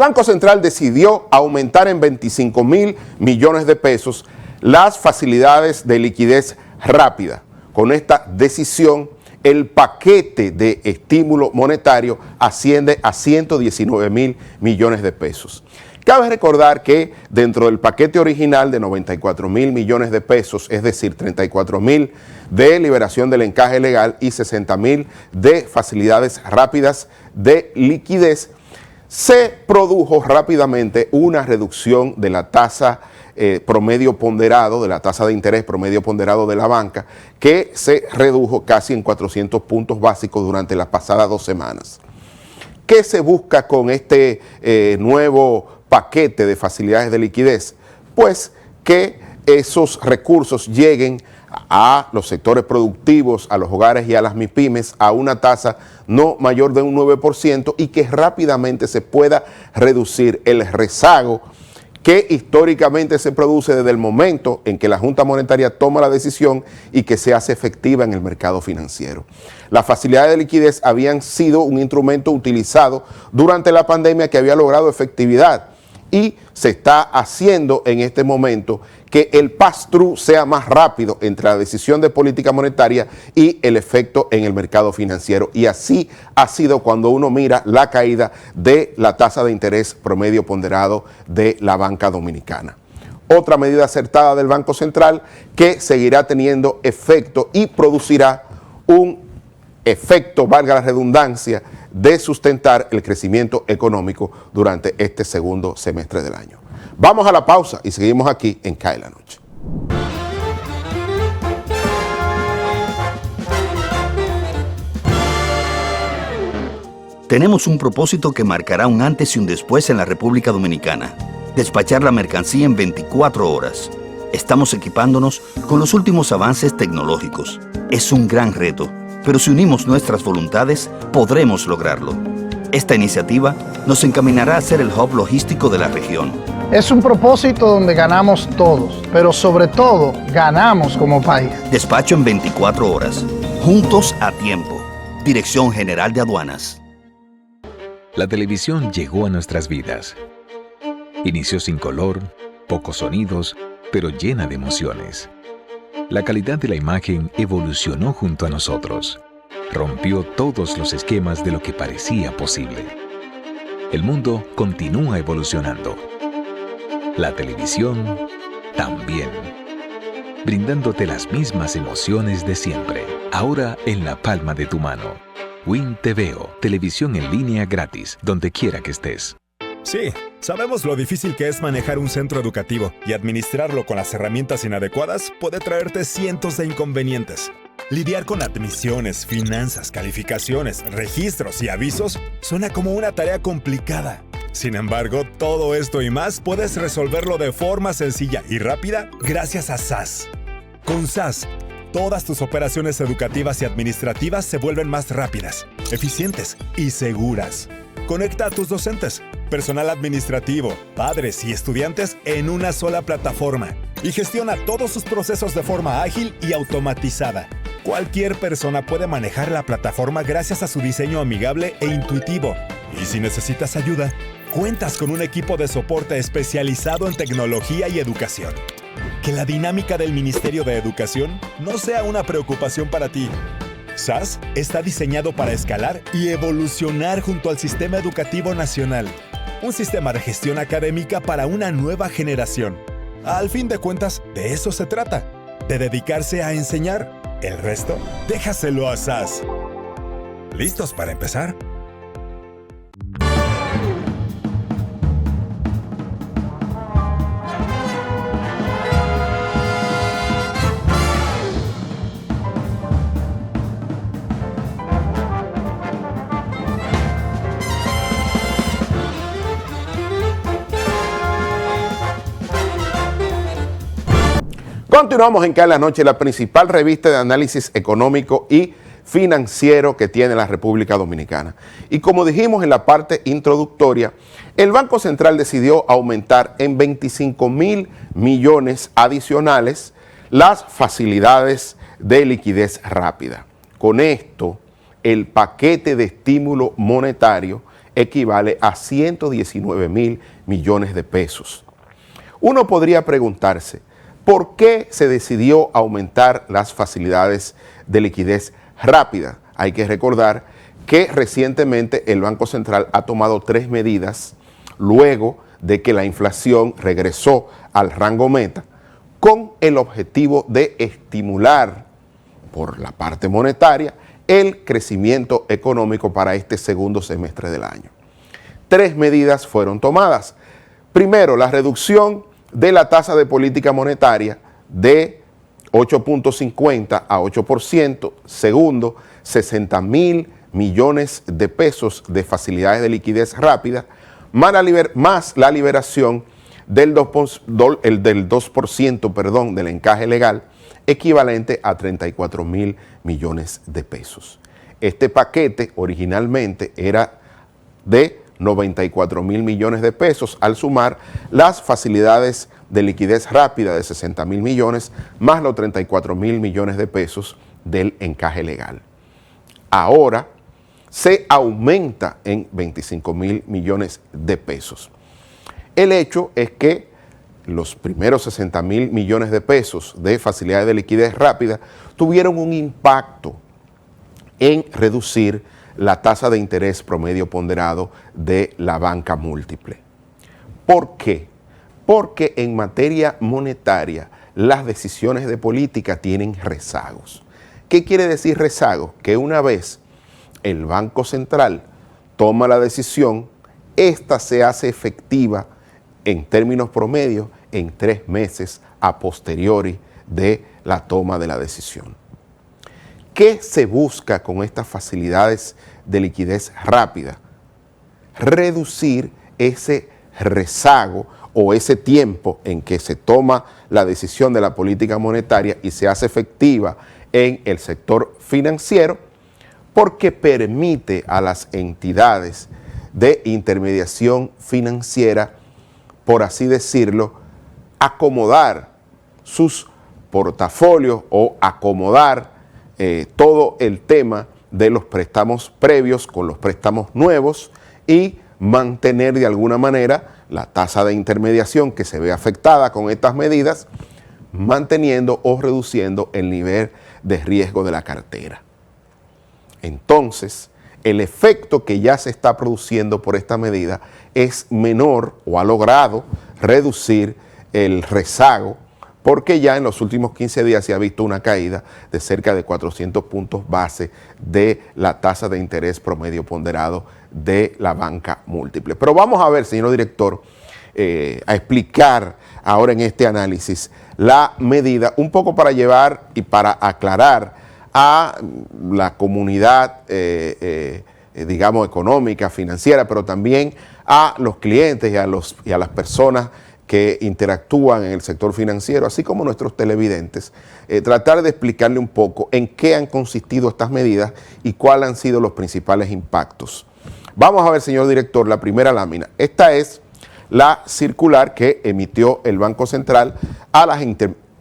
Banco Central decidió aumentar en 25.000 millones de pesos las facilidades de liquidez rápida. Con esta decisión, el paquete de estímulo monetario asciende a 119.000 millones de pesos. Cabe recordar que dentro del paquete original de 94.000 millones de pesos, es decir, 34.000 de liberación del encaje legal y 60.000 de facilidades rápidas de liquidez, se produjo rápidamente una reducción de la tasa promedio ponderado, de la tasa de interés promedio ponderado de la banca, que se redujo casi en 400 puntos básicos durante las pasadas 2 semanas. ¿Qué se busca con este nuevo paquete de facilidades de liquidez? Pues que esos recursos lleguen a los sectores productivos, a los hogares y a las MIPYMES a una tasa no mayor de un 9% y que rápidamente se pueda reducir el rezago que históricamente se produce desde el momento en que la Junta Monetaria toma la decisión y que se hace efectiva en el mercado financiero. Las facilidades de liquidez habían sido un instrumento utilizado durante la pandemia que había logrado efectividad y se está haciendo en este momento que el pass-through sea más rápido entre la decisión de política monetaria y el efecto en el mercado financiero. Y así ha sido cuando uno mira la caída de la tasa de interés promedio ponderado de la banca dominicana. Otra medida acertada del Banco Central que seguirá teniendo efecto y producirá un efecto, valga la redundancia, de sustentar el crecimiento económico durante este segundo semestre del año. Vamos a la pausa y seguimos aquí en CAE la Noche. Tenemos un propósito que marcará un antes y un después en la República Dominicana. Despachar la mercancía en 24 horas. Estamos equipándonos con los últimos avances tecnológicos. Es un gran reto, pero si unimos nuestras voluntades, podremos lograrlo. Esta iniciativa nos encaminará a ser el hub logístico de la región. Es un propósito donde ganamos todos, pero sobre todo, ganamos como país. Despacho en 24 horas. Juntos a tiempo. Dirección General de Aduanas. La televisión llegó a nuestras vidas. Inició sin color, pocos sonidos, pero llena de emociones. La calidad de la imagen evolucionó junto a nosotros. Rompió todos los esquemas de lo que parecía posible. El mundo continúa evolucionando. La televisión también. Brindándote las mismas emociones de siempre. Ahora en la palma de tu mano. Win TVO, televisión en línea gratis, donde quiera que estés. Sí, sabemos lo difícil que es manejar un centro educativo y administrarlo con las herramientas inadecuadas puede traerte cientos de inconvenientes. Lidiar con admisiones, finanzas, calificaciones, registros y avisos suena como una tarea complicada. Sin embargo, todo esto y más puedes resolverlo de forma sencilla y rápida gracias a SAS. Con SAS, todas tus operaciones educativas y administrativas se vuelven más rápidas, eficientes y seguras. Conecta a tus docentes, personal administrativo, padres y estudiantes en una sola plataforma y gestiona todos sus procesos de forma ágil y automatizada. Cualquier persona puede manejar la plataforma gracias a su diseño amigable e intuitivo. Y si necesitas ayuda, cuentas con un equipo de soporte especializado en tecnología y educación. Que la dinámica del Ministerio de Educación no sea una preocupación para ti. SAS está diseñado para escalar y evolucionar junto al Sistema Educativo Nacional. Un sistema de gestión académica para una nueva generación. Al fin de cuentas, de eso se trata. De dedicarse a enseñar. El resto, déjaselo a SAS. ¿Listos para empezar? Continuamos en CAE la Noche, la principal revista de análisis económico y financiero que tiene la República Dominicana. Y como dijimos en la parte introductoria, el Banco Central decidió aumentar en 25.000 millones adicionales las facilidades de liquidez rápida. Con esto, el paquete de estímulo monetario equivale a 119.000 millones de pesos. Uno podría preguntarse, ¿por qué se decidió aumentar las facilidades de liquidez rápida? Hay que recordar que recientemente el Banco Central ha tomado 3 medidas luego de que la inflación regresó al rango meta, con el objetivo de estimular por la parte monetaria el crecimiento económico para este segundo semestre del año. 3 medidas fueron tomadas. Primero, la reducción de la tasa de política monetaria de 8.50 a 8%. Segundo, 60.000 millones de pesos de facilidades de liquidez rápida, más la liberación del 2% del encaje legal, equivalente a 34.000 millones de pesos. Este paquete originalmente era de 94.000 millones de pesos, al sumar las facilidades de liquidez rápida de 60.000 millones, más los 34.000 millones de pesos del encaje legal. Ahora se aumenta en 25.000 millones de pesos. El hecho es que los primeros 60.000 millones de pesos de facilidades de liquidez rápida tuvieron un impacto en reducir la tasa de interés promedio ponderado de la banca múltiple. ¿Por qué? Porque en materia monetaria las decisiones de política tienen rezagos. ¿Qué quiere decir rezago? Que una vez el Banco Central toma la decisión, esta se hace efectiva en términos promedios en 3 meses a posteriori de la toma de la decisión. ¿Qué se busca con estas facilidades de liquidez rápida? Reducir ese rezago o ese tiempo en que se toma la decisión de la política monetaria y se hace efectiva en el sector financiero, porque permite a las entidades de intermediación financiera, por así decirlo, acomodar sus portafolios o acomodar todo el tema de los préstamos previos con los préstamos nuevos y mantener de alguna manera la tasa de intermediación que se ve afectada con estas medidas, manteniendo o reduciendo el nivel de riesgo de la cartera. Entonces, el efecto que ya se está produciendo por esta medida es menor o ha logrado reducir el rezago, porque ya en los últimos 15 días se ha visto una caída de cerca de 400 puntos base de la tasa de interés promedio ponderado de la banca múltiple. Pero vamos a ver, señor director, a explicar ahora en este análisis la medida, un poco para llevar y para aclarar a la comunidad, digamos, económica, financiera, pero también a los clientes y a las personas que interactúan en el sector financiero, así como nuestros televidentes, tratar de explicarle un poco en qué han consistido estas medidas y cuáles han sido los principales impactos. Vamos a ver, señor director, la primera lámina. Esta es la circular que emitió el Banco Central a las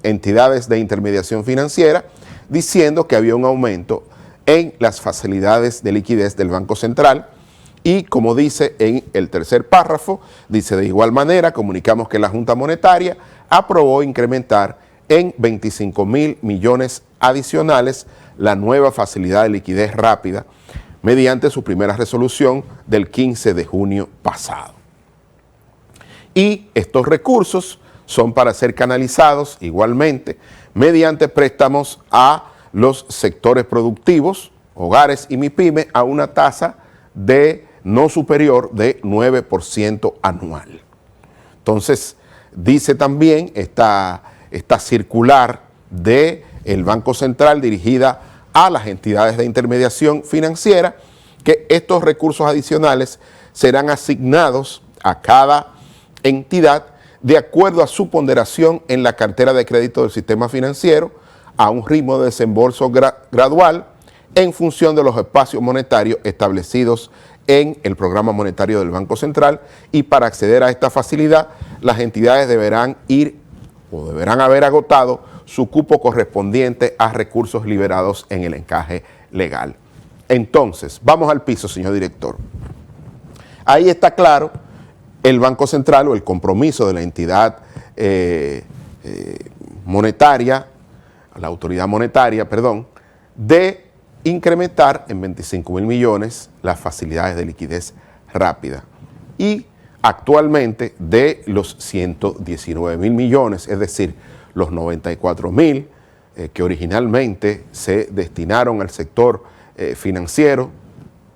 entidades de intermediación financiera, diciendo que había un aumento en las facilidades de liquidez del Banco Central. Y como dice en el tercer párrafo, dice: de igual manera comunicamos que la Junta Monetaria aprobó incrementar en 25.000 millones adicionales la nueva facilidad de liquidez rápida mediante su primera resolución del 15 de junio pasado. Y estos recursos son para ser canalizados igualmente mediante préstamos a los sectores productivos, hogares y MIPYME, a una tasa de no superior de 9% anual. Entonces, dice también esta circular del Banco Central dirigida a las entidades de intermediación financiera, que estos recursos adicionales serán asignados a cada entidad de acuerdo a su ponderación en la cartera de crédito del sistema financiero, a un ritmo de desembolso gradual en función de los espacios monetarios establecidos en el programa monetario del Banco Central. Y para acceder a esta facilidad, las entidades deberán haber agotado su cupo correspondiente a recursos liberados en el encaje legal. Entonces, vamos al piso, señor director. ahí está claro el Banco Central o el compromiso de la entidad monetaria, la autoridad monetaria, perdón, de incrementar en 25.000 millones las facilidades de liquidez rápida. Y actualmente de los 119.000 millones, es decir, los 94.000 que originalmente se destinaron al sector financiero,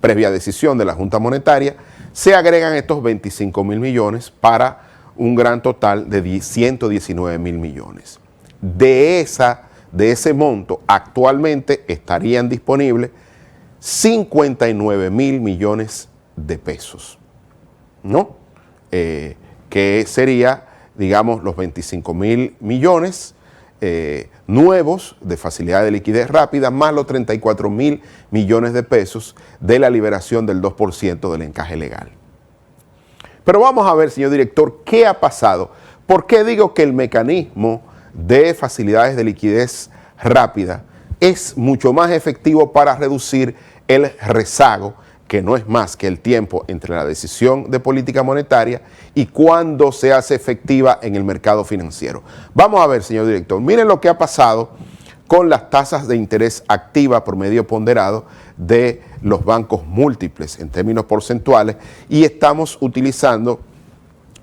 previa decisión de la Junta Monetaria, se agregan estos 25.000 millones para un gran total de 119.000 millones. De ese monto, actualmente estarían disponibles 59.000 millones de pesos, ¿no? Que sería, digamos, los 25.000 millones nuevos de facilidad de liquidez rápida, más los 34.000 millones de pesos de la liberación del 2% del encaje legal. Pero vamos a ver, señor director, ¿qué ha pasado? ¿Por qué digo que el mecanismo de facilidades de liquidez rápida es mucho más efectivo para reducir el rezago, que no es más que el tiempo entre la decisión de política monetaria y cuando se hace efectiva en el mercado financiero? Vamos a ver, señor director, miren lo que ha pasado con las tasas de interés activa promedio ponderado de los bancos múltiples en términos porcentuales, y estamos utilizando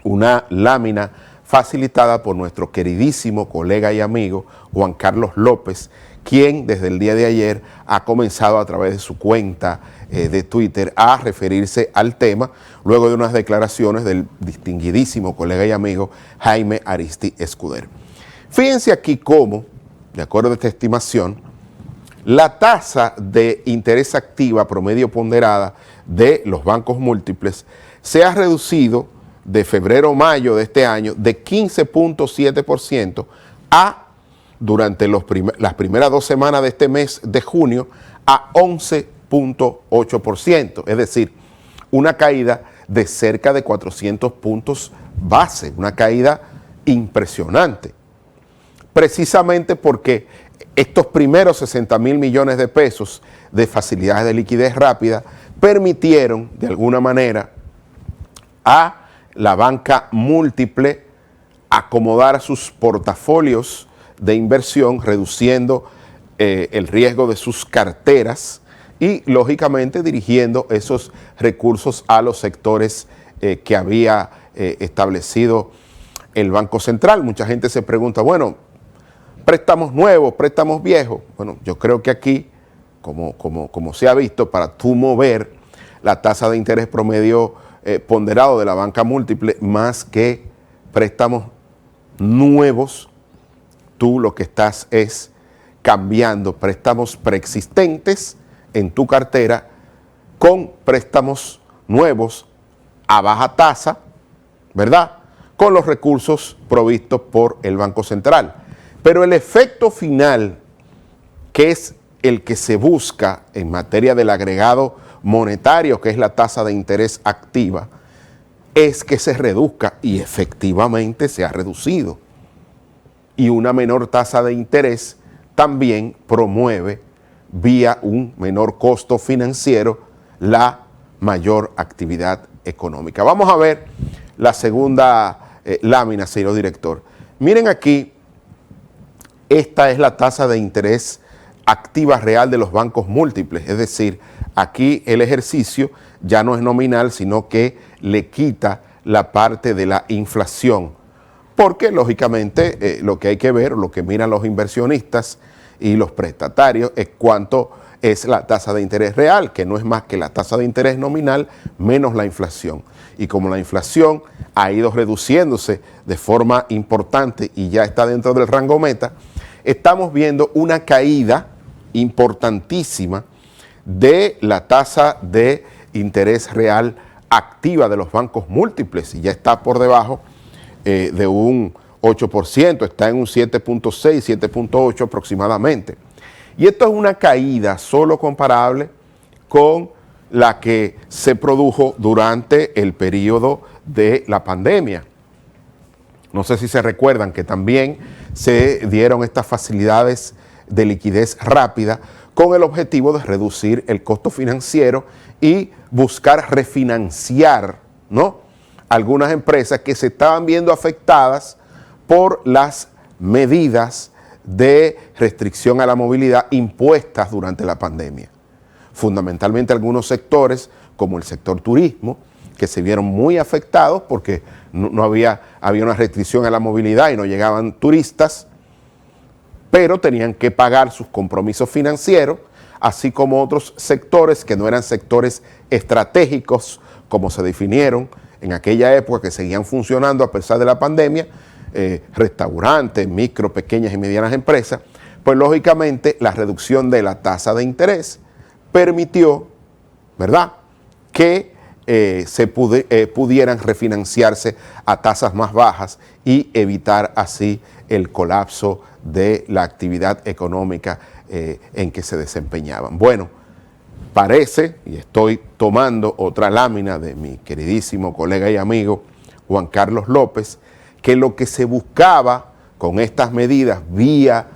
una lámina facilitada por nuestro queridísimo colega y amigo Juan Carlos López, quien desde el día de ayer ha comenzado a través de su cuenta de Twitter a referirse al tema, luego de unas declaraciones del distinguidísimo colega y amigo Jaime Aristi Escudero. Fíjense aquí cómo, de acuerdo a esta estimación, la tasa de interés activa promedio ponderada de los bancos múltiples se ha reducido de febrero a mayo de este año de 15.7% a, durante las primeras 2 semanas de este mes de junio, a 11.8%, es decir, una caída de cerca de 400 puntos base, una caída impresionante, precisamente porque estos primeros 60.000 millones de pesos de facilidades de liquidez rápida permitieron, de alguna manera, a la banca múltiple acomodar sus portafolios de inversión, reduciendo el riesgo de sus carteras y, lógicamente, dirigiendo esos recursos a los sectores que había establecido el Banco Central. Mucha gente se pregunta, bueno, préstamos nuevos, préstamos viejos. Bueno, yo creo que aquí, como se ha visto, para tú mover la tasa de interés promedio ponderado de la banca múltiple, más que préstamos nuevos, tú lo que estás es cambiando préstamos preexistentes en tu cartera con préstamos nuevos a baja tasa, ¿verdad?, con los recursos provistos por el Banco Central. Pero el efecto final, que es el que se busca en materia del agregado monetario, que es la tasa de interés activa, es que se reduzca, y efectivamente se ha reducido. Y una menor tasa de interés también promueve, vía un menor costo financiero, la mayor actividad económica. Vamos a ver la segunda lámina, señor director. Miren aquí, esta es la tasa de interés activa real de los bancos múltiples, es decir, aquí el ejercicio ya no es nominal, sino que le quita la parte de la inflación, porque lógicamente lo que hay que ver, lo que miran los inversionistas y los prestatarios, es cuánto es la tasa de interés real, que no es más que la tasa de interés nominal menos la inflación. Y como la inflación ha ido reduciéndose de forma importante y ya está dentro del rango meta, estamos viendo una caída importantísima de la tasa de interés real activa de los bancos múltiples, y ya está por debajo de un 8%, está en un 7.6, 7.8 aproximadamente. Y esto es una caída solo comparable con la que se produjo durante el periodo de la pandemia. No sé si se recuerdan que también se dieron estas facilidades de liquidez rápida con el objetivo de reducir el costo financiero y buscar refinanciar, ¿no?, algunas empresas que se estaban viendo afectadas por las medidas de restricción a la movilidad impuestas durante la pandemia. Fundamentalmente algunos sectores, como el sector turismo, que se vieron muy afectados porque había una restricción a la movilidad y no llegaban turistas, pero tenían que pagar sus compromisos financieros, así como otros sectores que no eran sectores estratégicos, como se definieron en aquella época, que seguían funcionando a pesar de la pandemia, restaurantes, micro, pequeñas y medianas empresas. Pues lógicamente la reducción de la tasa de interés permitió, ¿verdad?, que pudieran refinanciarse a tasas más bajas y evitar así el colapso de la actividad económica en que se desempeñaban. Bueno, parece, y estoy tomando otra lámina de mi queridísimo colega y amigo Juan Carlos López, que lo que se buscaba con estas medidas vía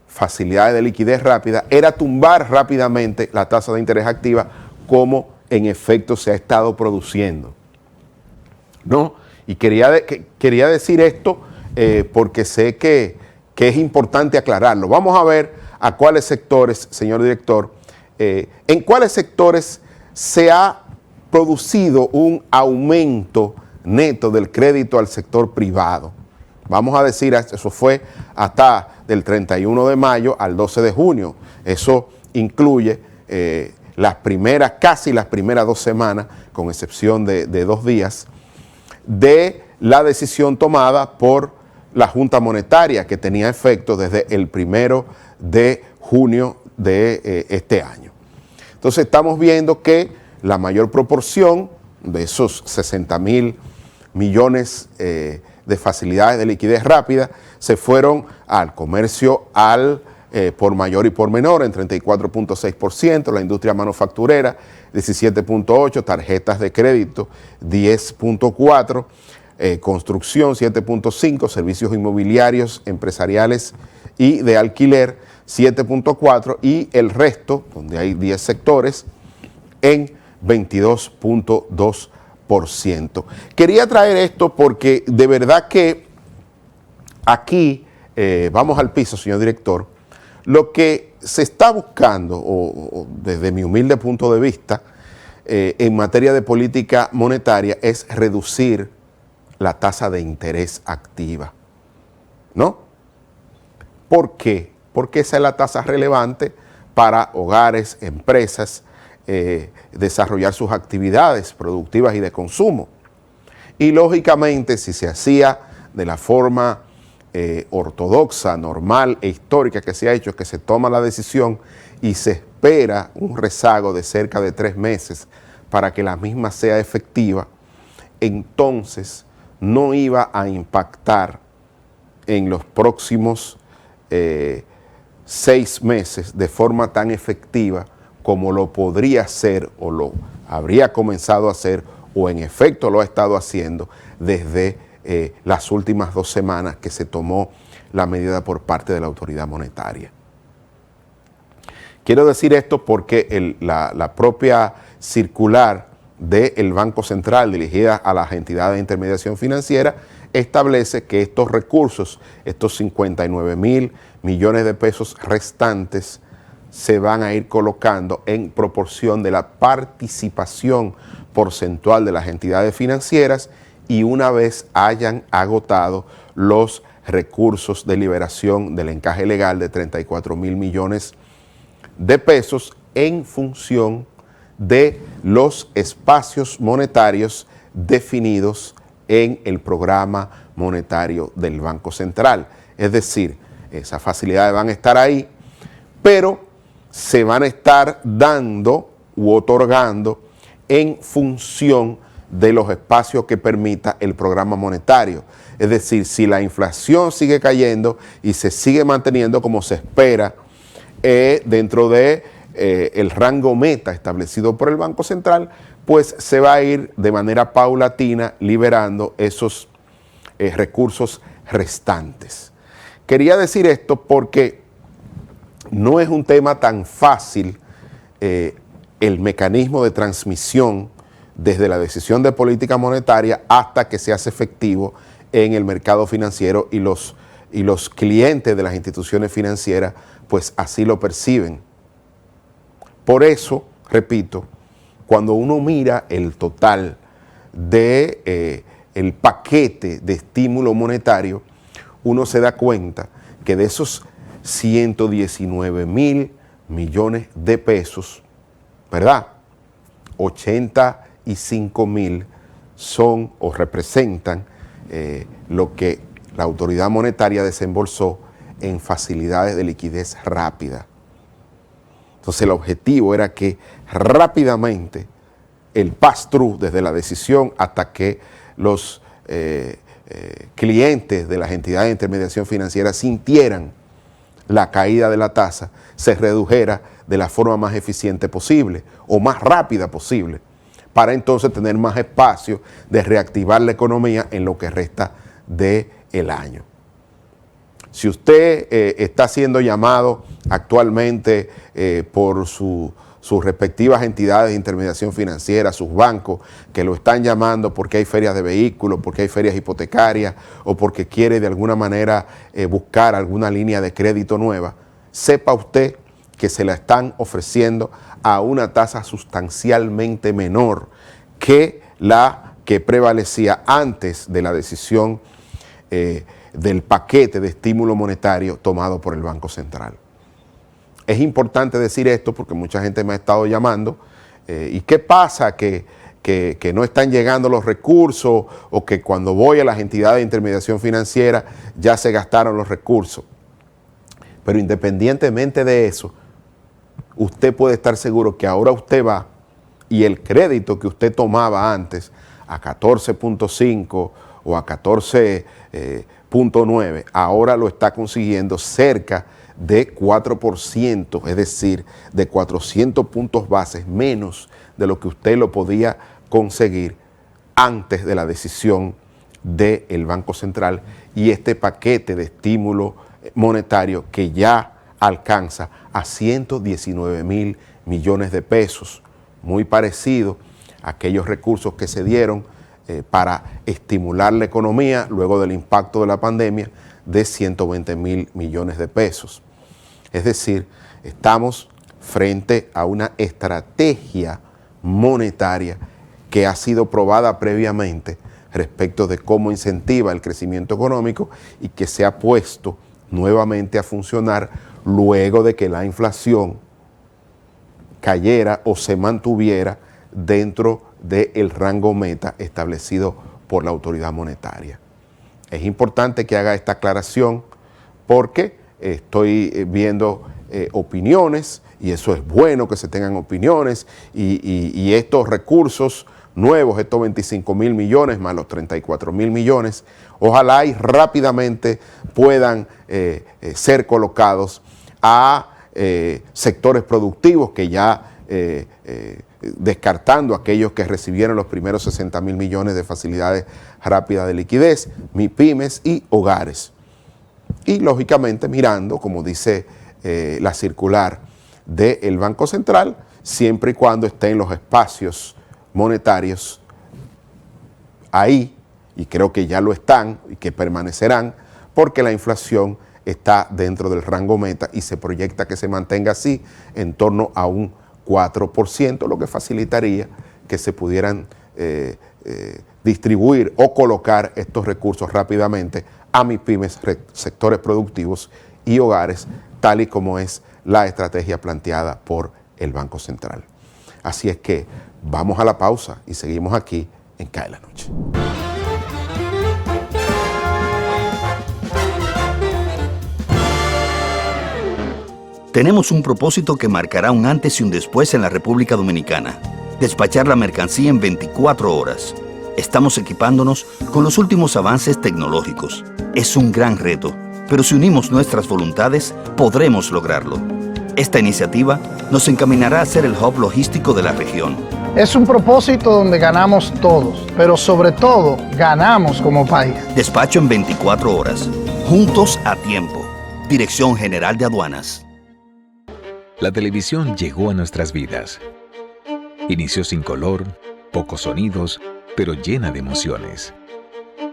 facilidades de liquidez rápida era tumbar rápidamente la tasa de interés activa, como en efecto se ha estado produciendo, ¿no? Y quería decir esto porque sé que es importante aclararlo. Vamos a ver a cuáles sectores, señor director, en cuáles sectores se ha producido un aumento neto del crédito al sector privado. Vamos a decir, eso fue hasta del 31 de mayo al 12 de junio. Eso incluye casi las primeras 2 semanas, con excepción de 2 días, de la decisión tomada por la Junta Monetaria, que tenía efecto desde el 1 de junio de este año. Entonces estamos viendo que la mayor proporción de esos 60.000 millones de facilidades de liquidez rápida se fueron al comercio por mayor y por menor en 34.6%, la industria manufacturera 17.8%, tarjetas de crédito 10.4%, construcción 7.5%, servicios inmobiliarios, empresariales y de alquiler 7.4%, y el resto, donde hay 10 sectores, en 22.2%. Quería traer esto porque de verdad que aquí, vamos al piso, señor director, lo que se está buscando, o desde mi humilde punto de vista, en materia de política monetaria, es reducir la tasa de interés activa, ¿no? ¿Por qué? Porque esa es la tasa relevante para hogares, empresas, desarrollar sus actividades productivas y de consumo. Y lógicamente, si se hacía de la forma ortodoxa, normal e histórica que se ha hecho, que se toma la decisión y se espera un rezago de cerca de 3 meses para que la misma sea efectiva, entonces no iba a impactar en los próximos 6 meses de forma tan efectiva como lo podría hacer o lo habría comenzado a hacer, o en efecto lo ha estado haciendo desde las últimas 2 semanas que se tomó la medida por parte de la autoridad monetaria. Quiero decir esto porque la propia circular del Banco Central dirigida a las entidades de intermediación financiera establece que estos recursos, estos 59.000 millones de pesos restantes, se van a ir colocando en proporción de la participación porcentual de las entidades financieras, y una vez hayan agotado los recursos de liberación del encaje legal de 34.000 millones de pesos en función de los espacios monetarios definidos en el programa monetario del Banco Central. Es decir, esas facilidades van a estar ahí, pero se van a estar dando u otorgando en función de los espacios que permita el programa monetario. Es decir, si la inflación sigue cayendo y se sigue manteniendo como se espera dentro de el rango meta establecido por el Banco Central, pues se va a ir de manera paulatina liberando esos recursos restantes. Quería decir esto porque no es un tema tan fácil el mecanismo de transmisión desde la decisión de política monetaria hasta que se hace efectivo en el mercado financiero y los clientes de las instituciones financieras pues así lo perciben. Por eso, repito, cuando uno mira el total de el paquete de estímulo monetario, uno se da cuenta que de esos 119.000 millones de pesos, ¿verdad? 85.000 son o representan lo que la autoridad monetaria desembolsó en facilidades de liquidez rápida. Entonces el objetivo era que rápidamente el pass-through desde la decisión hasta que los clientes de las entidades de intermediación financiera sintieran la caída de la tasa, se redujera de la forma más eficiente posible o más rápida posible, para entonces tener más espacio de reactivar la economía en lo que resta del año. Si usted está siendo llamado actualmente por sus respectivas entidades de intermediación financiera, sus bancos, que lo están llamando porque hay ferias de vehículos, porque hay ferias hipotecarias o porque quiere de alguna manera buscar alguna línea de crédito nueva, sepa usted que se la están ofreciendo a una tasa sustancialmente menor que la que prevalecía antes de la decisión del paquete de estímulo monetario tomado por el Banco Central. Es importante decir esto porque mucha gente me ha estado llamando. ¿Y qué pasa? Que no están llegando los recursos o que cuando voy a las entidades de intermediación financiera ya se gastaron los recursos. Pero independientemente de eso, usted puede estar seguro que ahora usted va y el crédito que usted tomaba antes a 14.5 o a 14.9, ahora lo está consiguiendo cerca de 4%, es decir, de 400 puntos bases menos de lo que usted lo podía conseguir antes de la decisión del Banco Central y este paquete de estímulo monetario que ya alcanza a 119.000 millones de pesos, muy parecido a aquellos recursos que se dieron para estimular la economía luego del impacto de la pandemia de 120.000 millones de pesos. Es decir, estamos frente a una estrategia monetaria que ha sido probada previamente respecto de cómo incentiva el crecimiento económico y que se ha puesto nuevamente a funcionar luego de que la inflación cayera o se mantuviera dentro del rango meta establecido por la autoridad monetaria. Es importante que haga esta aclaración porque estoy viendo opiniones y eso es bueno que se tengan opiniones y estos recursos nuevos, estos 25.000 millones más los 34.000 millones, ojalá y rápidamente puedan ser colocados a sectores productivos que ya descartando aquellos que recibieron los primeros 60.000 millones de facilidades rápidas de liquidez, MIPYMES y hogares. Y lógicamente mirando, como dice la circular del Banco Central, siempre y cuando estén los espacios monetarios ahí, y creo que ya lo están y que permanecerán, porque la inflación está dentro del rango meta y se proyecta que se mantenga así en torno a un 4%, lo que facilitaría que se pudieran distribuir o colocar estos recursos rápidamente a MIPYMES, sectores productivos y hogares, tal y como es la estrategia planteada por el Banco Central. Así es que vamos a la pausa y seguimos aquí en CAE la Noche. Tenemos un propósito que marcará un antes y un después en la República Dominicana. Despachar la mercancía en 24 horas. Estamos equipándonos con los últimos avances tecnológicos. Es un gran reto, pero si unimos nuestras voluntades, podremos lograrlo. Esta iniciativa nos encaminará a ser el hub logístico de la región. Es un propósito donde ganamos todos, pero sobre todo ganamos como país. Despacho en 24 horas. Juntos a tiempo. Dirección General de Aduanas. La televisión llegó a nuestras vidas. Inició sin color, pocos sonidos, pero llena de emociones.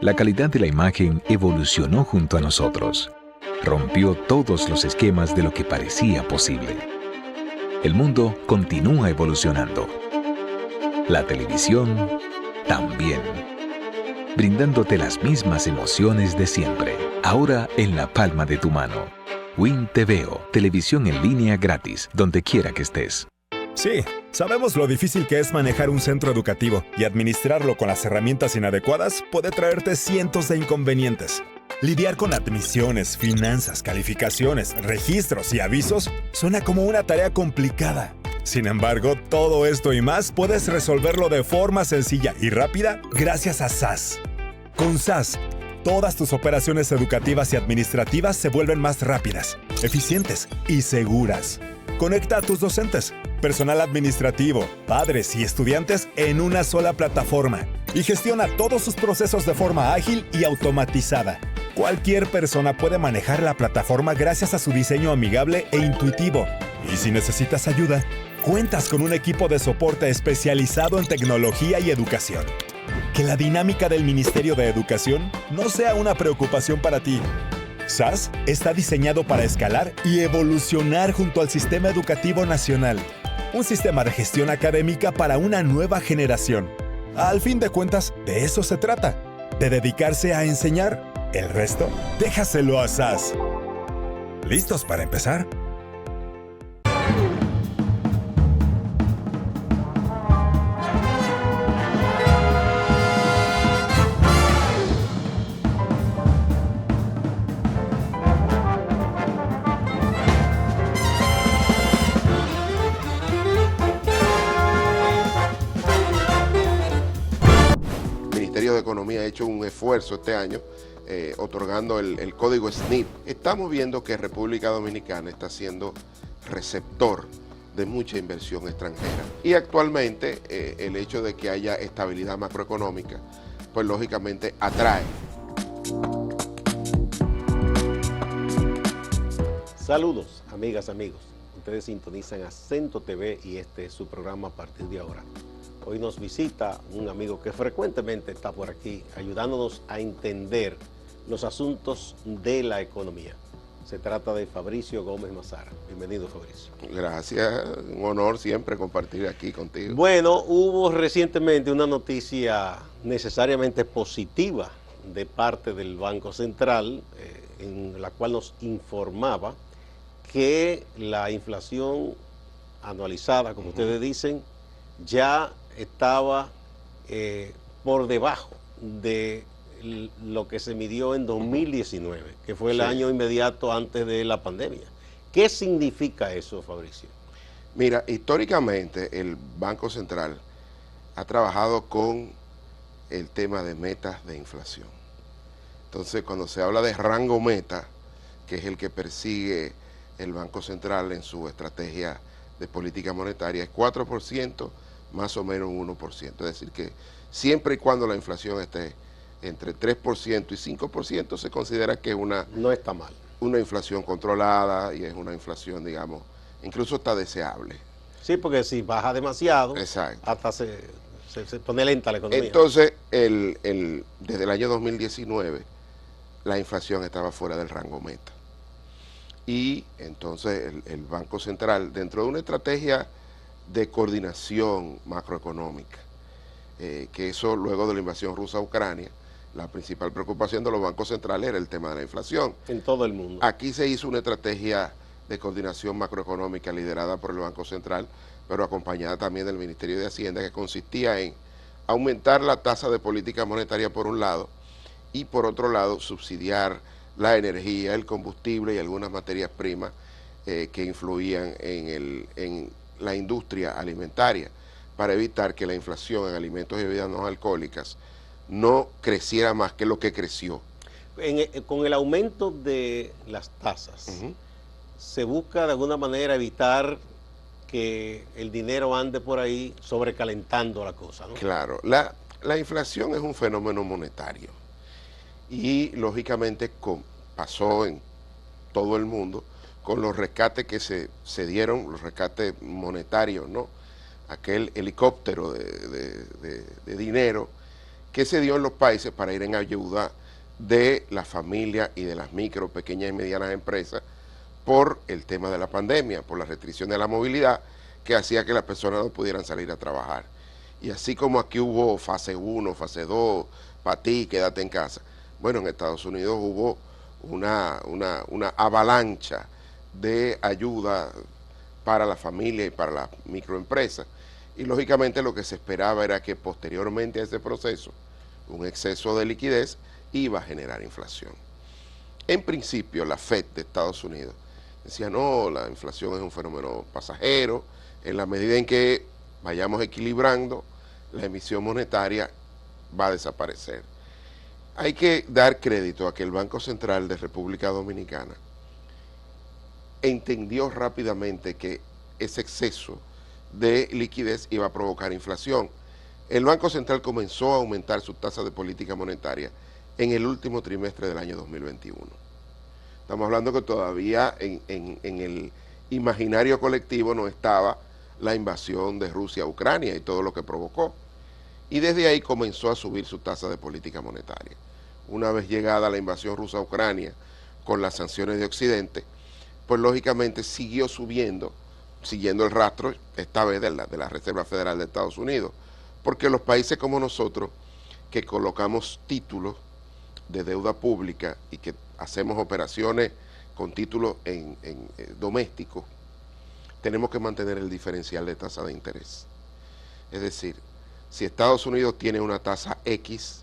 La calidad de la imagen evolucionó junto a nosotros. Rompió todos los esquemas de lo que parecía posible. El mundo continúa evolucionando. La televisión también. Brindándote las mismas emociones de siempre. Ahora en la palma de tu mano. Win TVO, televisión en línea gratis, donde quiera que estés. Sí, sabemos lo difícil que es manejar un centro educativo y administrarlo con las herramientas inadecuadas puede traerte cientos de inconvenientes. Lidiar con admisiones, finanzas, calificaciones, registros y avisos suena como una tarea complicada. Sin embargo, todo esto y más puedes resolverlo de forma sencilla y rápida gracias a SAS. Con SAS, todas tus operaciones educativas y administrativas se vuelven más rápidas, eficientes y seguras. Conecta a tus docentes, personal administrativo, padres y estudiantes en una sola plataforma y gestiona todos sus procesos de forma ágil y automatizada. Cualquier persona puede manejar la plataforma gracias a su diseño amigable e intuitivo. Y si necesitas ayuda, cuentas con un equipo de soporte especializado en tecnología y educación. Que la dinámica del Ministerio de Educación no sea una preocupación para ti. SAS está diseñado para escalar y evolucionar junto al Sistema Educativo Nacional. Un sistema de gestión académica para una nueva generación. Al fin de cuentas, de eso se trata, de dedicarse a enseñar. El resto, déjaselo a SAS. ¿Listos para empezar? El Ministerio de Economía ha hecho un esfuerzo este año otorgando el código SNIP. Estamos viendo que República Dominicana está siendo receptor de mucha inversión extranjera. Y actualmente el hecho de que haya estabilidad macroeconómica, pues lógicamente atrae. Saludos, amigas, amigos. Ustedes sintonizan Acento TV y este es su programa a partir de ahora. Hoy nos visita un amigo que frecuentemente está por aquí ayudándonos a entender los asuntos de la economía. Se trata de Fabricio Gómez Mazara. Bienvenido, Fabricio. Gracias, un honor siempre compartir aquí contigo. Bueno, hubo recientemente una noticia necesariamente positiva de parte del Banco Central, en la cual nos informaba que la inflación anualizada, como ustedes dicen, ya estaba por debajo de lo que se midió en 2019, que fue el año inmediato antes de la pandemia. ¿Qué significa eso, Fabricio? Mira, históricamente el Banco Central ha trabajado con el tema de metas de inflación. Entonces, cuando se habla de rango meta, que es el que persigue el Banco Central en su estrategia de política monetaria, es 4%, más o menos un 1%. Es decir, que siempre y cuando la inflación esté entre 3% y 5%, se considera que es no está mal. Una inflación controlada y es una inflación, digamos, incluso está deseable. Sí, porque si baja demasiado, exacto, hasta se pone lenta la economía. Entonces, desde el año 2019, la inflación estaba fuera del rango meta. Y entonces el Banco Central, dentro de una estrategia de coordinación macroeconómica, que eso luego de la invasión rusa a Ucrania, la principal preocupación de los bancos centrales era el tema de la inflación. En todo el mundo. Aquí se hizo una estrategia de coordinación macroeconómica liderada por el Banco Central, pero acompañada también del Ministerio de Hacienda, que consistía en aumentar la tasa de política monetaria por un lado y por otro lado subsidiar la energía, el combustible y algunas materias primas que influían en la industria alimentaria, para evitar que la inflación en alimentos y bebidas no alcohólicas no creciera más que lo que creció. Con el aumento de las tasas, se busca de alguna manera evitar que el dinero ande por ahí sobrecalentando la cosa, ¿no? Claro, la inflación es un fenómeno monetario y lógicamente pasó en todo el mundo con los rescates que se dieron, los rescates monetarios, ¿no? Aquel helicóptero de dinero que se dio en los países para ir en ayuda de las familias y de las micro, pequeñas y medianas empresas por el tema de la pandemia, por la restricción de la movilidad que hacía que las personas no pudieran salir a trabajar. Y así como aquí hubo fase 1, fase 2, para ti, quédate en casa. Bueno, en Estados Unidos hubo una avalancha de ayuda para la familia y para las microempresas. Y lógicamente lo que se esperaba era que posteriormente a ese proceso, un exceso de liquidez iba a generar inflación. En principio, la FED de Estados Unidos decía, no, la inflación es un fenómeno pasajero, en la medida en que vayamos equilibrando, la emisión monetaria va a desaparecer. Hay que dar crédito a que el Banco Central de República Dominicana entendió rápidamente que ese exceso de liquidez iba a provocar inflación. El Banco Central comenzó a aumentar su tasa de política monetaria en el último trimestre del año 2021. Estamos hablando que todavía en el imaginario colectivo no estaba la invasión de Rusia a Ucrania y todo lo que provocó. Y desde ahí comenzó a subir su tasa de política monetaria. Una vez llegada la invasión rusa a Ucrania con las sanciones de Occidente, pues lógicamente siguió subiendo, siguiendo el rastro, esta vez de la Reserva Federal de Estados Unidos, porque los países como nosotros, que colocamos títulos de deuda pública y que hacemos operaciones con títulos domésticos, tenemos que mantener el diferencial de tasa de interés. Es decir, si Estados Unidos tiene una tasa X,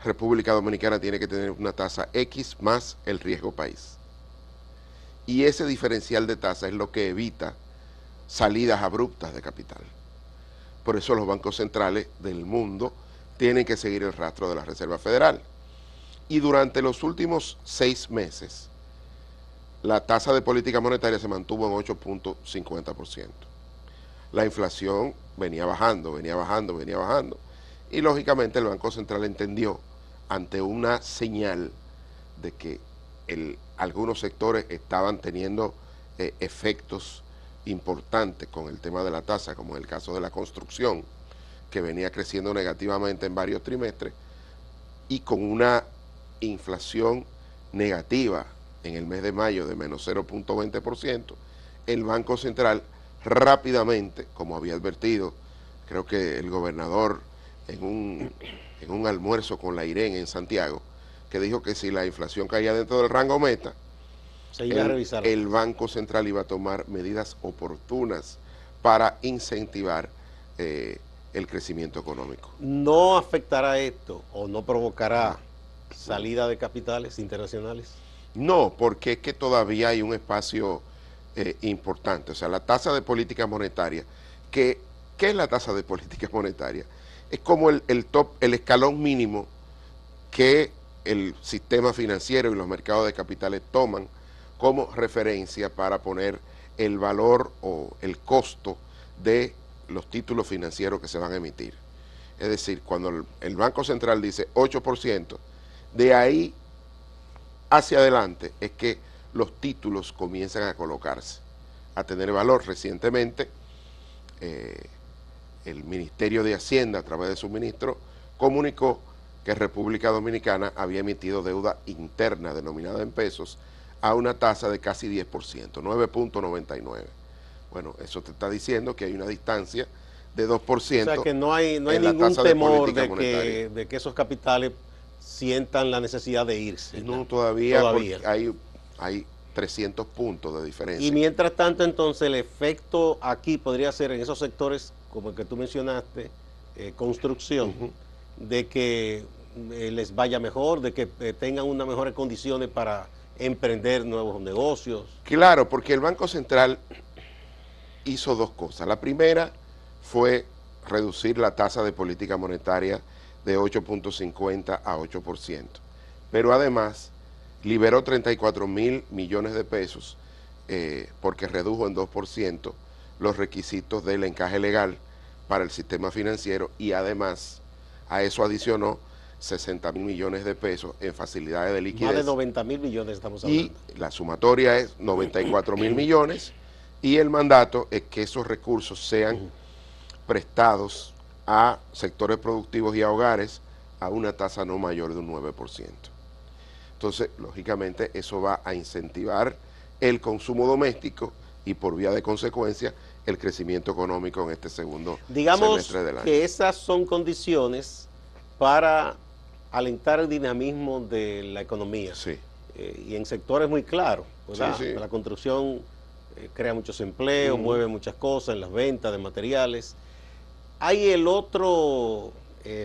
República Dominicana tiene que tener una tasa X más el riesgo país. Y ese diferencial de tasa es lo que evita salidas abruptas de capital. Por eso los bancos centrales del mundo tienen que seguir el rastro de la Reserva Federal. Y durante los últimos 6 meses, la tasa de política monetaria se mantuvo en 8.50%. La inflación venía bajando, y lógicamente el Banco Central entendió, ante una señal de que algunos sectores estaban teniendo efectos importantes con el tema de la tasa, como en el caso de la construcción, que venía creciendo negativamente en varios trimestres, y con una inflación negativa en el mes de mayo de menos 0.20%, el Banco Central rápidamente, como había advertido, creo que el gobernador en un almuerzo con la IREN en Santiago, que dijo que si la inflación caía dentro del rango meta, el Banco Central iba a tomar medidas oportunas para incentivar el crecimiento económico. ¿No afectará esto o no provocará salida de capitales internacionales? No, porque es que todavía hay un espacio importante. O sea, la tasa de política monetaria, ¿qué es la tasa de política monetaria? Es como el escalón mínimo que el sistema financiero y los mercados de capitales toman como referencia para poner el valor o el costo de los títulos financieros que se van a emitir. Es decir, cuando el Banco Central dice 8%, de ahí hacia adelante es que los títulos comienzan a colocarse, a tener valor. Recientemente, el Ministerio de Hacienda, a través de su ministro, comunicó que República Dominicana había emitido deuda interna denominada en pesos a una tasa de casi 10%, 9.99. Bueno, eso te está diciendo que hay una distancia de 2%. O sea, que no hay ningún temor de que esos capitales sientan la necesidad de irse. No, todavía. Hay 300 puntos de diferencia. Y mientras tanto, entonces, el efecto aquí podría ser en esos sectores, como el que tú mencionaste, construcción, de que les vaya mejor, de que tengan unas mejores condiciones para emprender nuevos negocios. Claro, porque el Banco Central hizo 2 cosas. La primera fue reducir la tasa de política monetaria de 8.50 a 8%. Pero además liberó 34.000 millones de pesos porque redujo en 2% los requisitos del encaje legal para el sistema financiero, y además a eso adicionó 60.000 millones de pesos en facilidades de liquidez. Más de 90.000 millones estamos hablando. Y la sumatoria es 94.000 millones y el mandato es que esos recursos sean prestados a sectores productivos y a hogares a una tasa no mayor de un 9%. Entonces, lógicamente, eso va a incentivar el consumo doméstico y por vía de consecuencia el crecimiento económico en este segundo semestre del año. Que esas son condiciones para alentar el dinamismo de la economía. Sí. Y en sectores muy claros, ¿verdad? Sí, sí. La construcción crea muchos empleos, mueve muchas cosas en las ventas de materiales. Hay el otro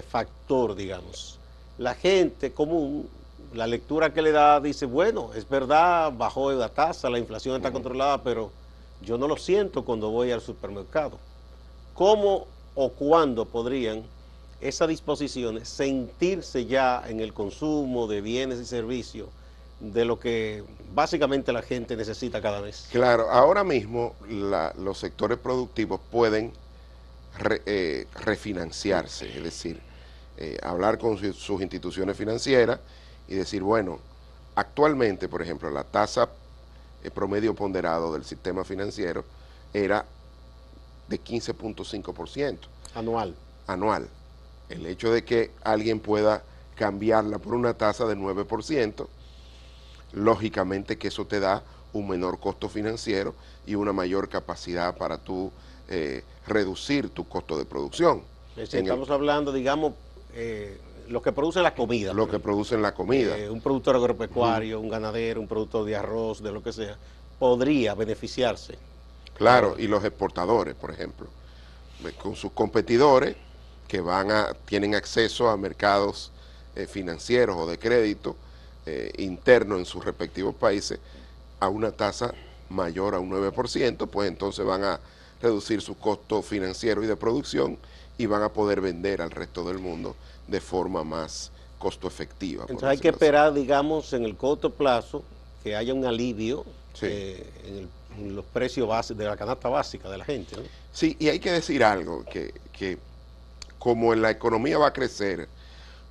factor, digamos. La gente común, la lectura que le da, dice, bueno, es verdad, bajó la tasa, la inflación está controlada, pero yo no lo siento cuando voy al supermercado. ¿Cómo o cuándo podrían esas disposiciones sentirse ya en el consumo de bienes y servicios de lo que básicamente la gente necesita cada mes? Claro, ahora mismo los sectores productivos pueden refinanciarse, es decir, hablar con sus instituciones financieras y decir, bueno, actualmente, por ejemplo, la tasa promedio ponderado del sistema financiero era de 15.5%. Anual. El hecho de que alguien pueda cambiarla por una tasa de 9%, lógicamente que eso te da un menor costo financiero y una mayor capacidad para tú reducir tu costo de producción. Estamos hablando, digamos, lo que produce la comida. Lo que producen la comida. Un productor agropecuario, un ganadero, un productor de arroz, de lo que sea, podría beneficiarse. Claro, y los exportadores, por ejemplo, con sus competidores que tienen acceso a mercados financieros o de crédito interno en sus respectivos países a una tasa mayor a un 9%, pues entonces van a reducir su costo financiero y de producción y van a poder vender al resto del mundo de forma más costo efectiva. Entonces hay que esperar, digamos, en el corto plazo que haya un alivio en los precios básicos de la canasta básica de la gente, ¿no? Sí, y hay que decir algo, que como la economía va a crecer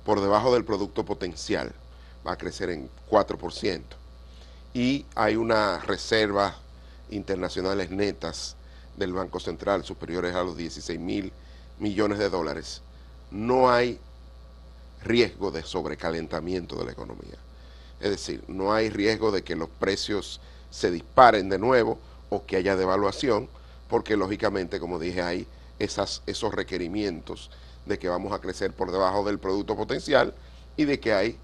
por debajo del producto potencial, va a crecer en 4%, y hay unas reservas internacionales netas del Banco Central superiores a los 16.000 millones de dólares, no hay riesgo de sobrecalentamiento de la economía. Es decir, no hay riesgo de que los precios se disparen de nuevo o que haya devaluación, porque lógicamente, como dije, hay esos requerimientos de que vamos a crecer por debajo del producto potencial y de que hay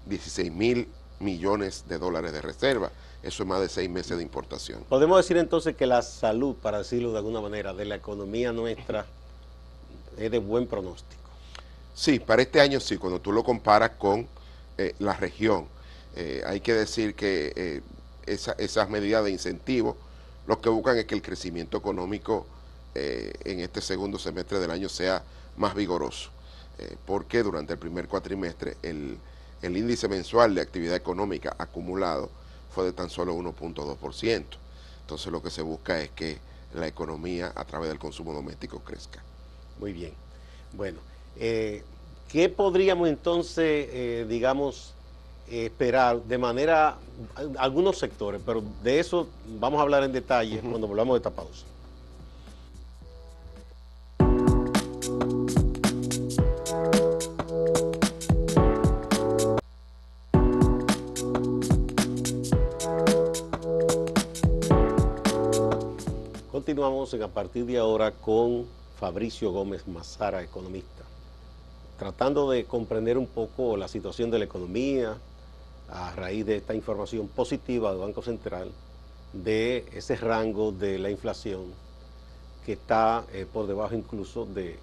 16.000 millones de dólares de reserva. Eso es más de 6 meses de importación. Podemos decir entonces que la salud, para decirlo de alguna manera, de la economía nuestra es de buen pronóstico. Sí, para este año sí, cuando tú lo comparas con la región. Hay que decir que esas medidas de incentivo lo que buscan es que el crecimiento económico en este segundo semestre del año sea más vigoroso, porque durante el primer cuatrimestre el índice mensual de actividad económica acumulado fue de tan solo 1.2%. Entonces lo que se busca es que la economía a través del consumo doméstico crezca. Muy bien. Bueno, ¿qué podríamos entonces, digamos, esperar de manera, algunos sectores, pero de eso vamos a hablar en detalle cuando volvamos de esta pausa? Continuamos a partir de ahora con Fabricio Gómez Mazara, economista, tratando de comprender un poco la situación de la economía a raíz de esta información positiva del Banco Central de ese rango de la inflación que está por debajo incluso del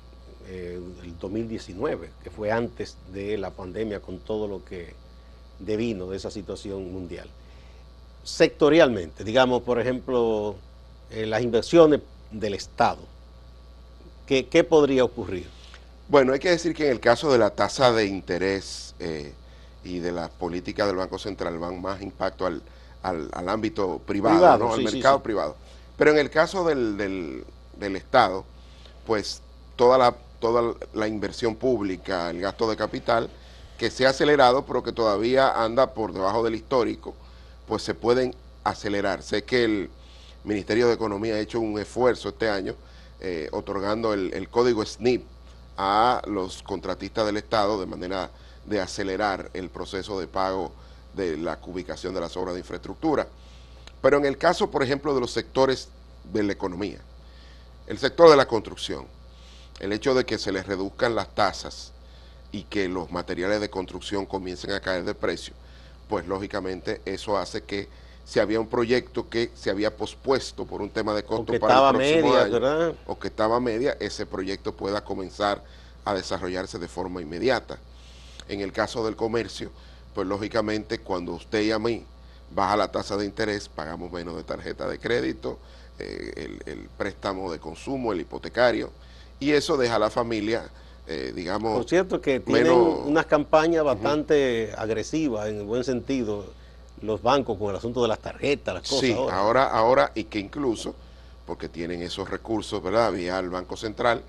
2019, que fue antes de la pandemia con todo lo que devino de esa situación mundial. Sectorialmente, digamos, por ejemplo, las inversiones del Estado, ¿qué podría ocurrir? Bueno, hay que decir que en el caso de la tasa de interés y de la política del Banco Central van más impacto al ámbito privado, ¿no? Al mercado privado. Pero en el caso del Estado, pues toda la inversión pública, el gasto de capital, que se ha acelerado, pero que todavía anda por debajo del histórico, pues se pueden acelerar. Sé que el Ministerio de Economía ha hecho un esfuerzo este año otorgando el código SNIP a los contratistas del Estado de manera de acelerar el proceso de pago de la ubicación de las obras de infraestructura. Pero en el caso, por ejemplo, de los sectores de la economía, el sector de la construcción, el hecho de que se les reduzcan las tasas y que los materiales de construcción comiencen a caer de precio, pues lógicamente eso hace que si había un proyecto que se había pospuesto por un tema de costo para el próximo año, ¿verdad? O que estaba a media, ese proyecto pueda comenzar a desarrollarse de forma inmediata. En el caso del comercio, pues lógicamente cuando usted y a mí baja la tasa de interés, pagamos menos de tarjeta de crédito, el préstamo de consumo, el hipotecario, y eso deja a la familia, digamos... Por cierto que tienen unas campañas bastante agresivas, en el buen sentido, los bancos con el asunto de las tarjetas, las cosas. Sí, ahora, y que incluso, porque tienen esos recursos, ¿verdad?, vía el Banco Central,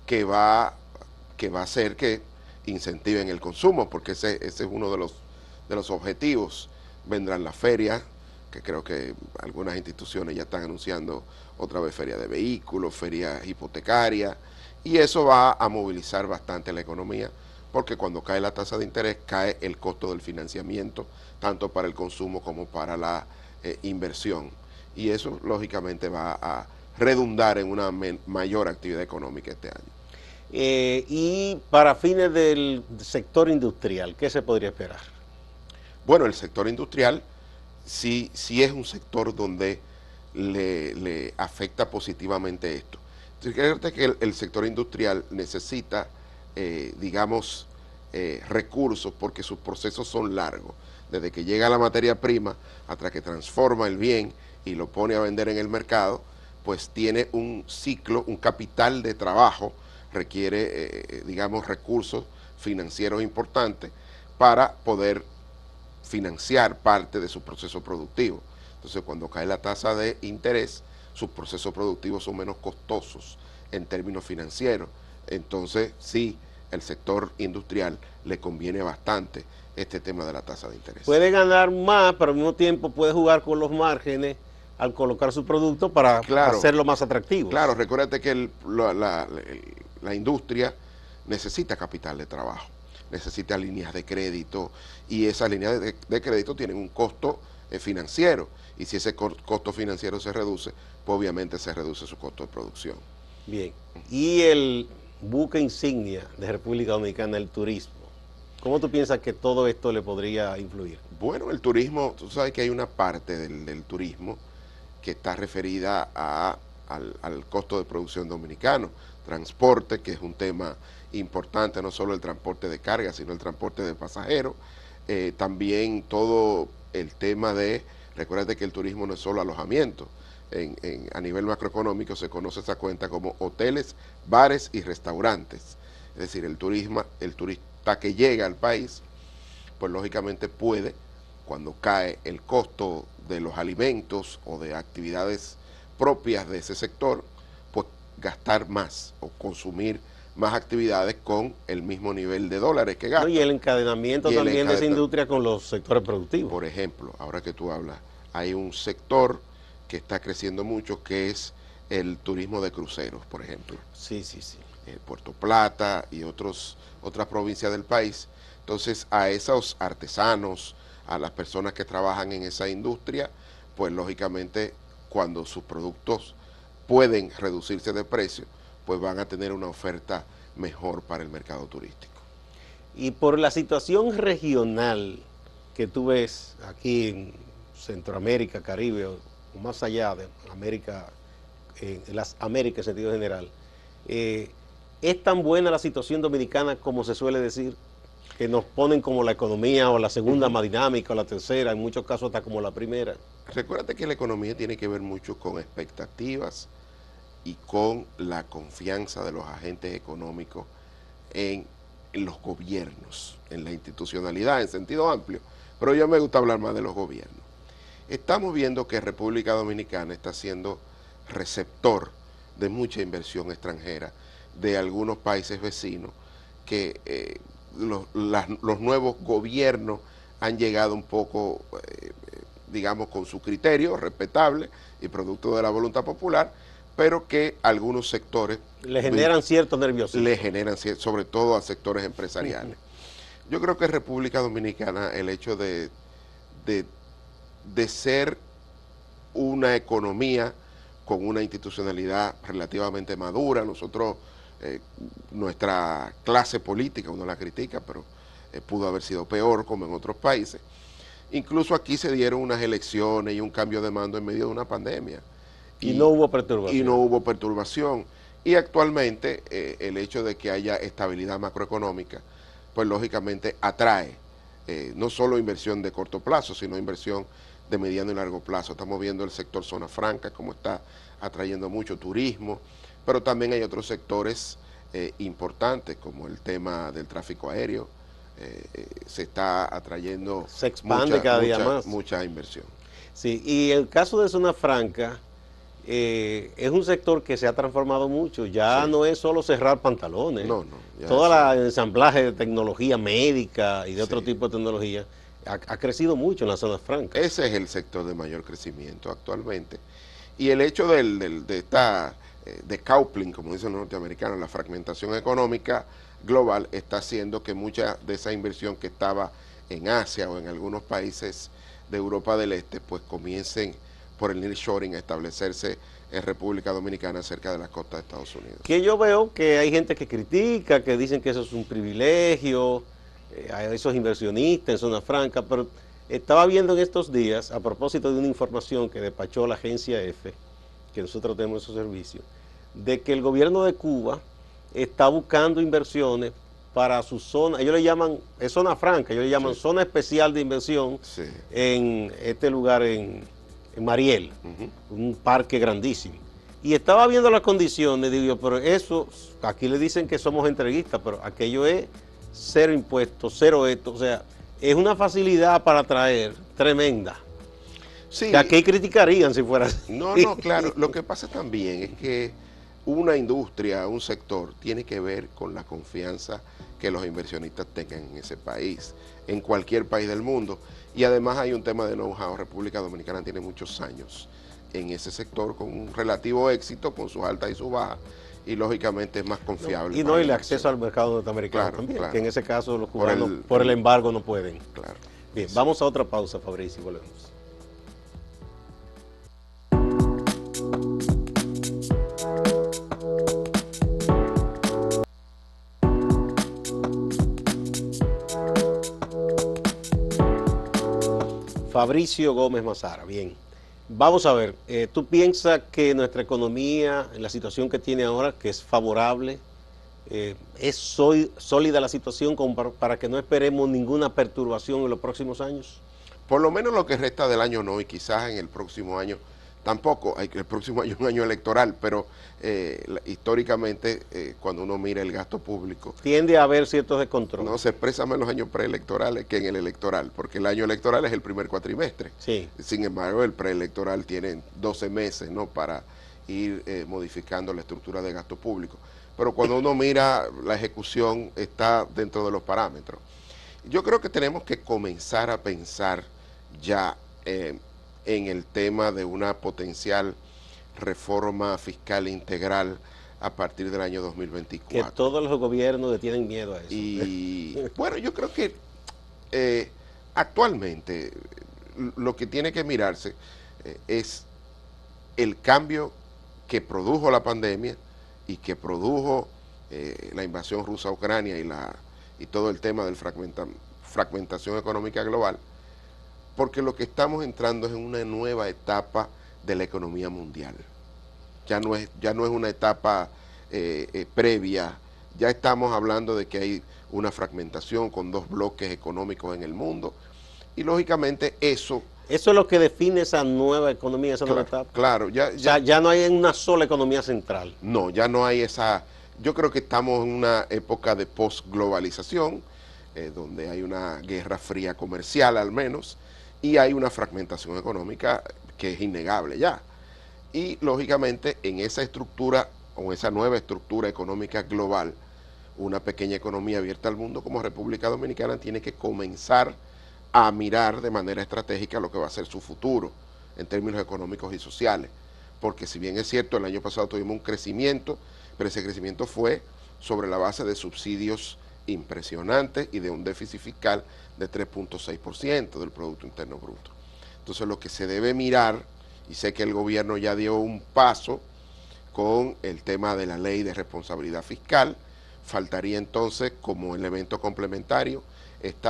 que va a hacer que incentiven el consumo, porque ese es uno de los objetivos. Vendrán las ferias, que creo que algunas instituciones ya están anunciando otra vez feria de vehículos, feria hipotecaria, y eso va a movilizar bastante la economía, porque cuando cae la tasa de interés, cae el costo del financiamiento, tanto para el consumo como para la inversión. Y eso, lógicamente, va a redundar en una mayor actividad económica este año. Y para fines del sector industrial, ¿qué se podría esperar? Bueno, el sector industrial sí es un sector donde le afecta positivamente esto. Fíjate que el sector industrial necesita, digamos, recursos porque sus procesos son largos. Desde que llega la materia prima hasta que transforma el bien y lo pone a vender en el mercado, pues tiene un ciclo, un capital de trabajo, requiere, digamos, recursos financieros importantes para poder financiar parte de su proceso productivo. Entonces, cuando cae la tasa de interés, sus procesos productivos son menos costosos en términos financieros. Entonces, sí, el sector industrial le conviene bastante este tema de la tasa de interés. Puede ganar más, pero al mismo tiempo puede jugar con los márgenes al colocar su producto para hacerlo más atractivo. Claro, recuérdate que la industria necesita capital de trabajo, necesita líneas de crédito, y esas líneas de crédito tienen un costo financiero, y si ese costo financiero se reduce, pues obviamente se reduce su costo de producción. Bien, y el buque insignia de República Dominicana, el turismo, ¿cómo tú piensas que todo esto le podría influir? Bueno, el turismo, tú sabes que hay una parte del turismo que está referida al costo de producción dominicano, transporte, que es un tema importante, no solo el transporte de carga, sino el transporte de pasajeros, también todo el tema de, recuerda que el turismo no es solo alojamiento, a nivel macroeconómico se conoce esa cuenta como hoteles, bares y restaurantes, es decir, el turista que llega al país, pues lógicamente puede, cuando cae el costo de los alimentos o de actividades propias de ese sector, pues gastar más o consumir más actividades con el mismo nivel de dólares que gasta. Y el encadenamiento también de esa industria con los sectores productivos. Por ejemplo, ahora que tú hablas, hay un sector que está creciendo mucho, que es el turismo de cruceros, por ejemplo. Sí. Puerto Plata y otras provincias del país. Entonces, a esos artesanos, a las personas que trabajan en esa industria, pues lógicamente cuando sus productos pueden reducirse de precio, pues van a tener una oferta mejor para el mercado turístico. Y por la situación regional que tú ves aquí en Centroamérica, Caribe, o más allá de América, las Américas en sentido general, ¿es tan buena la situación dominicana como se suele decir? Que nos ponen como la economía o la segunda más dinámica o la tercera, en muchos casos hasta como la primera. Recuérdate que la economía tiene que ver mucho con expectativas y con la confianza de los agentes económicos en los gobiernos, en la institucionalidad en sentido amplio, pero yo me gusta hablar más de los gobiernos. Estamos viendo que República Dominicana está siendo receptor de mucha inversión extranjera de algunos países vecinos que los nuevos gobiernos han llegado un poco, digamos, con su criterio respetable y producto de la voluntad popular, pero que algunos sectores le generan cierto nerviosismo. Le generan, sobre todo a sectores empresariales. Yo creo que en República Dominicana el hecho de ser una economía con una institucionalidad relativamente madura, nosotros, nuestra clase política, uno la critica, pero pudo haber sido peor como en otros países. Incluso aquí se dieron unas elecciones y un cambio de mando en medio de una pandemia. Y no hubo perturbación. Y no hubo perturbación. Y actualmente el hecho de que haya estabilidad macroeconómica, pues lógicamente atrae no solo inversión de corto plazo, sino inversión de mediano y largo plazo. Estamos viendo el sector zona franca, como está atrayendo mucho turismo, pero también hay otros sectores importantes, como el tema del tráfico aéreo. Se está atrayendo se expande cada día más. Mucha inversión. Sí, y el caso de zona franca, es un sector que se ha transformado mucho, ya no es solo cerrar pantalones, todo el ensamblaje de tecnología médica y de otro tipo de tecnología ha crecido mucho en las zonas francas. Ese es el sector de mayor crecimiento actualmente, y el hecho de esta decoupling, como dicen los norteamericanos, la fragmentación económica global, está haciendo que mucha de esa inversión que estaba en Asia o en algunos países de Europa del Este, pues comiencen por el nearshoring a establecerse en República Dominicana, cerca de las costas de Estados Unidos. Que yo veo que hay gente que critica, que dicen que eso es un privilegio a esos inversionistas en zona franca, pero estaba viendo en estos días, a propósito de una información que despachó la agencia EFE, que nosotros tenemos esos servicios, de que el gobierno de Cuba está buscando inversiones para su zona, ellos le llaman, es zona franca, ellos le llaman zona especial de inversión en este lugar en Mariel, un parque grandísimo. Y estaba viendo las condiciones, digo yo, pero eso, aquí le dicen que somos entreguistas, pero aquello es cero impuestos, cero esto, o sea, es una facilidad para atraer tremenda. Sí. Que aquí criticarían si fuera así. No, claro, lo que pasa también es que una industria, un sector, tiene que ver con la confianza que los inversionistas tengan en ese país, en cualquier país del mundo. Y además hay un tema de know-how. República Dominicana tiene muchos años en ese sector con un relativo éxito, con sus altas y sus bajas, y lógicamente es más confiable. Y el acceso al mercado norteamericano también, que en ese caso los cubanos por el embargo no pueden. Claro. Bien, vamos a otra pausa, Fabricio, y volvemos. Fabricio Gómez Mazara, bien. Vamos a ver, ¿tú piensas que nuestra economía, en la situación que tiene ahora, que es favorable, es sólida la situación como para que no esperemos ninguna perturbación en los próximos años? Por lo menos lo que resta del año no, y quizás en el próximo año tampoco. El próximo año es un año electoral, pero históricamente cuando uno mira el gasto público, tiende a haber ciertos descontroles. No se expresa más en los años preelectorales que en el electoral, porque el año electoral es el primer cuatrimestre. Sí. Sin embargo, el preelectoral tiene 12 meses, ¿no?, para ir modificando la estructura de gasto público. Pero cuando uno mira la ejecución, está dentro de los parámetros. Yo creo que tenemos que comenzar a pensar ya en el tema de una potencial reforma fiscal integral a partir del año 2024. Que todos los gobiernos le tienen miedo a eso. Y bueno, yo creo que actualmente lo que tiene que mirarse es el cambio que produjo la pandemia y que produjo la invasión rusa a Ucrania y todo el tema de fragmentación económica global, porque lo que estamos entrando es en una nueva etapa de la economía mundial. Ya no es una etapa previa, ya estamos hablando de que hay una fragmentación con dos bloques económicos en el mundo, y lógicamente eso es lo que define esa nueva economía, esa nueva etapa. Claro, ya no hay una sola economía central. No, ya no hay esa. Yo creo que estamos en una época de posglobalización, donde hay una guerra fría comercial al menos, y hay una fragmentación económica que es innegable ya. Y lógicamente en esa estructura, o esa nueva estructura económica global, una pequeña economía abierta al mundo como República Dominicana tiene que comenzar a mirar de manera estratégica lo que va a ser su futuro en términos económicos y sociales. Porque si bien es cierto, el año pasado tuvimos un crecimiento, pero ese crecimiento fue sobre la base de subsidios impresionantes y de un déficit fiscal de 3.6% del Producto Interno Bruto. Entonces lo que se debe mirar, y sé que el gobierno ya dio un paso con el tema de la ley de responsabilidad fiscal, faltaría entonces como elemento complementario este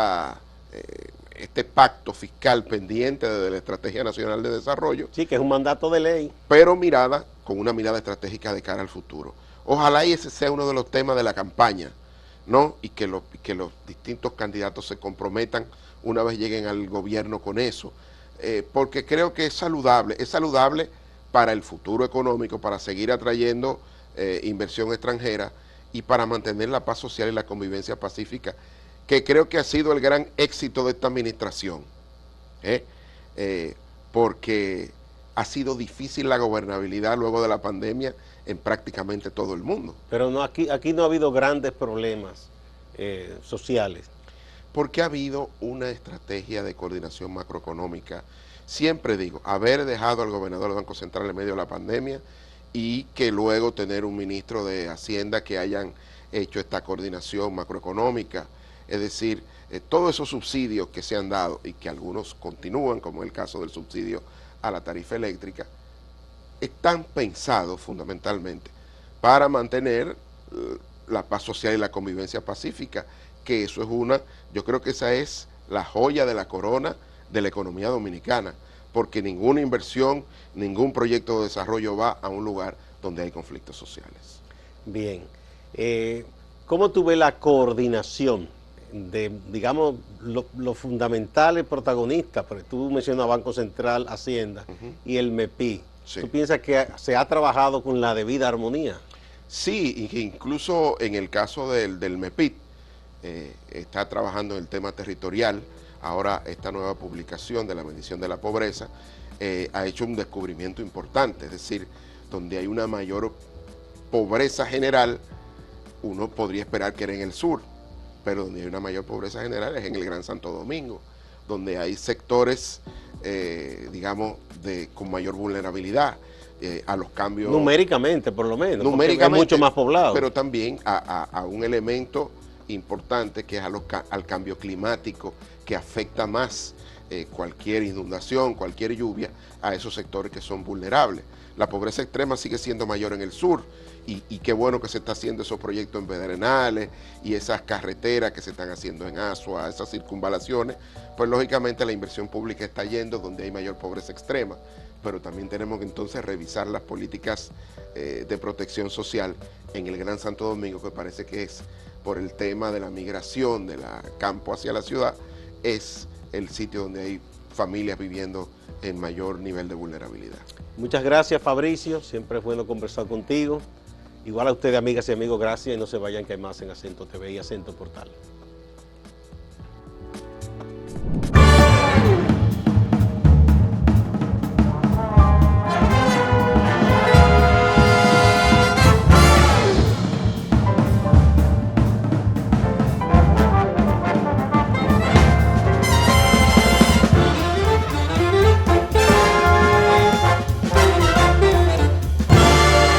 pacto fiscal pendiente de la Estrategia Nacional de Desarrollo. Sí, que es un mandato de ley. Pero con una mirada estratégica de cara al futuro. Ojalá y ese sea uno de los temas de la campaña, ¿no? Y que los distintos candidatos se comprometan una vez lleguen al gobierno con eso, porque creo que es saludable para el futuro económico, para seguir atrayendo inversión extranjera y para mantener la paz social y la convivencia pacífica, que creo que ha sido el gran éxito de esta administración, porque ha sido difícil la gobernabilidad luego de la pandemia en prácticamente todo el mundo. Pero no, aquí no ha habido grandes problemas sociales. Porque ha habido una estrategia de coordinación macroeconómica. Siempre digo, haber dejado al gobernador del Banco Central en medio de la pandemia y que luego tener un ministro de Hacienda que hayan hecho esta coordinación macroeconómica. Es decir, todos esos subsidios que se han dado y que algunos continúan, como el caso del subsidio a la tarifa eléctrica, están pensados fundamentalmente para mantener la paz social y la convivencia pacífica, que eso es yo creo que esa es la joya de la corona de la economía dominicana, porque ninguna inversión, ningún proyecto de desarrollo va a un lugar donde hay conflictos sociales. Bien, ¿cómo tú ves la coordinación de, digamos, los fundamentales protagonistas? Porque tú mencionas Banco Central, Hacienda y el MEPI. Sí. ¿Tú piensas que se ha trabajado con la debida armonía? Sí, y que incluso en el caso del MEPIT, está trabajando en el tema territorial. Ahora esta nueva publicación de la medición de la pobreza ha hecho un descubrimiento importante, es decir, donde hay una mayor pobreza general, uno podría esperar que era en el sur, pero donde hay una mayor pobreza general es en el Gran Santo Domingo, donde hay sectores, digamos, con mayor vulnerabilidad a los cambios. Numéricamente, por lo menos, numéricamente, es mucho más poblado. Pero también a un elemento importante que es al cambio climático, que afecta más cualquier inundación, cualquier lluvia, a esos sectores que son vulnerables. La pobreza extrema sigue siendo mayor en el sur, y qué bueno que se está haciendo esos proyectos en Pedernales y esas carreteras que se están haciendo en Asua, esas circunvalaciones, pues lógicamente la inversión pública está yendo donde hay mayor pobreza extrema, pero también tenemos que entonces revisar las políticas de protección social en el Gran Santo Domingo, que parece que es por el tema de la migración del campo hacia la ciudad, es el sitio donde hay familias viviendo en mayor nivel de vulnerabilidad. Muchas gracias, Fabricio, siempre es bueno conversar contigo. Igual a ustedes, amigas y amigos, gracias, y no se vayan, que hay más en Acento TV y Acento Portal.